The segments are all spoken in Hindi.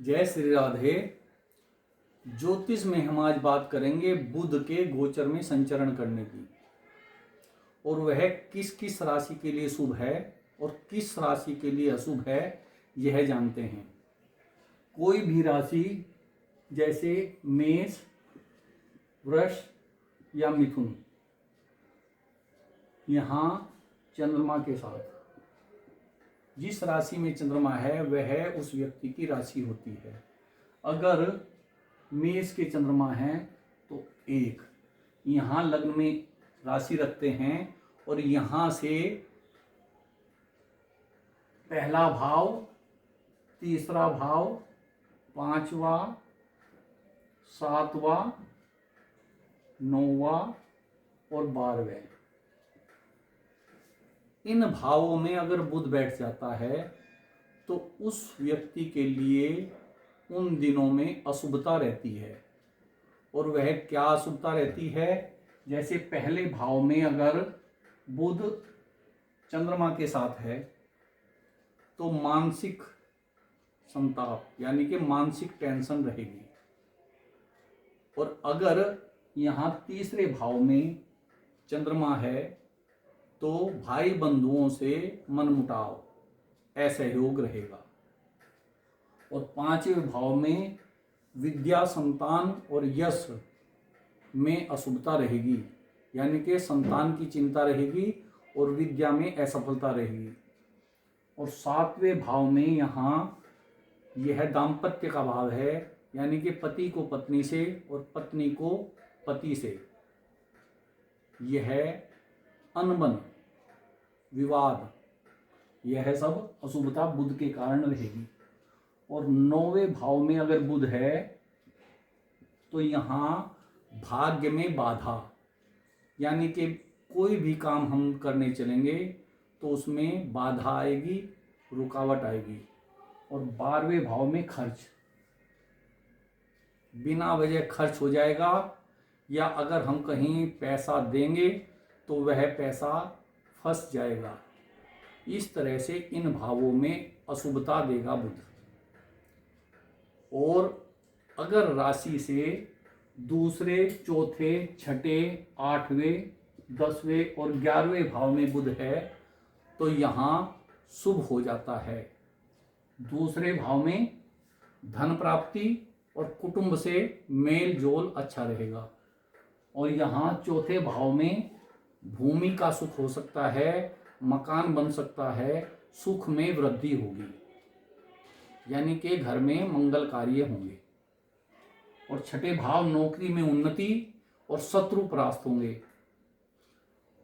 जय श्री राधे। ज्योतिष में हम आज बात करेंगे बुध के गोचर में संचरण करने की, और वह किस किस राशि के लिए शुभ है और किस राशि के लिए अशुभ है, यह जानते हैं। कोई भी राशि जैसे मेष, वृष या मिथुन, यहाँ चंद्रमा के साथ जिस राशि में चंद्रमा है वह उस व्यक्ति की राशि होती है। अगर मेष के चंद्रमा है तो एक यहाँ लग्न में राशि रखते हैं और यहाँ से पहला भाव, तीसरा भाव, पांचवा, सातवां, नौवां और 12वें, इन भावों में अगर बुध बैठ जाता है तो उस व्यक्ति के लिए उन दिनों में अशुभता रहती है। और वह क्या अशुभता रहती है? जैसे पहले भाव में अगर बुध चंद्रमा के साथ है तो मानसिक संताप यानी कि मानसिक टेंशन रहेगी। और अगर यहाँ तीसरे भाव में चंद्रमा है तो भाई बंधुओं से मनमुटाव, असहयोग रहेगा। और पांचवें भाव में विद्या, संतान और यश में अशुभता रहेगी, यानी कि संतान की चिंता रहेगी और विद्या में असफलता रहेगी। और सातवें भाव में यहाँ यह दाम्पत्य का भाव है, यानी कि पति को पत्नी से और पत्नी को पति से यह अनबन, विवाद, यह सब अशुभता बुध के कारण रहेगी। और 9वें भाव में अगर बुध है तो यहाँ भाग्य में बाधा, यानी कि कोई भी काम हम करने चलेंगे तो उसमें बाधा आएगी, रुकावट आएगी। और 12वें भाव में खर्च, बिना वजह खर्च हो जाएगा, या अगर हम कहीं पैसा देंगे तो वह पैसा फंस जाएगा। इस तरह से इन भावों में अशुभता देगा बुध। और अगर राशि से दूसरे, चौथे, छठे, 8वें, 10वें और 11वें भाव में बुध है तो यहाँ शुभ हो जाता है। दूसरे भाव में धन प्राप्ति और कुटुंब से मेल जोल अच्छा रहेगा। और यहाँ चौथे भाव में भूमि का सुख हो सकता है, मकान बन सकता है, सुख में वृद्धि होगी, यानी कि घर में मंगल कार्य होंगे। और छठे भाव नौकरी में उन्नति और शत्रु परास्त होंगे।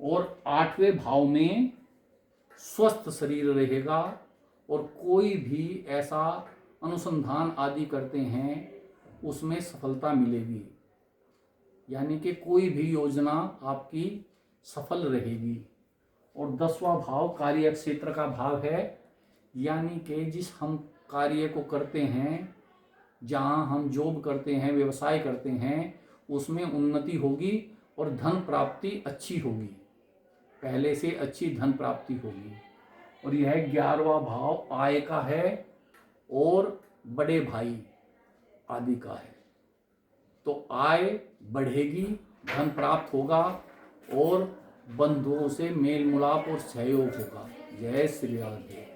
और 8वें भाव में स्वस्थ शरीर रहेगा। और कोई भी ऐसा अनुसंधान आदि करते हैं उसमें सफलता मिलेगी, यानी कि कोई भी योजना आपकी सफल रहेगी। और 10वां भाव कार्य क्षेत्र का भाव है, यानी कि जिस हम कार्य को करते हैं, जहाँ हम जॉब करते हैं, व्यवसाय करते हैं, उसमें उन्नति होगी और धन प्राप्ति अच्छी होगी, पहले से अच्छी धन प्राप्ति होगी। और यह 11वां भाव आय का है और बड़े भाई आदि का है, तो आय बढ़ेगी, धन प्राप्त होगा और बंधुओं से मेल मिलाप और सहयोग होगा। जय श्री राधे।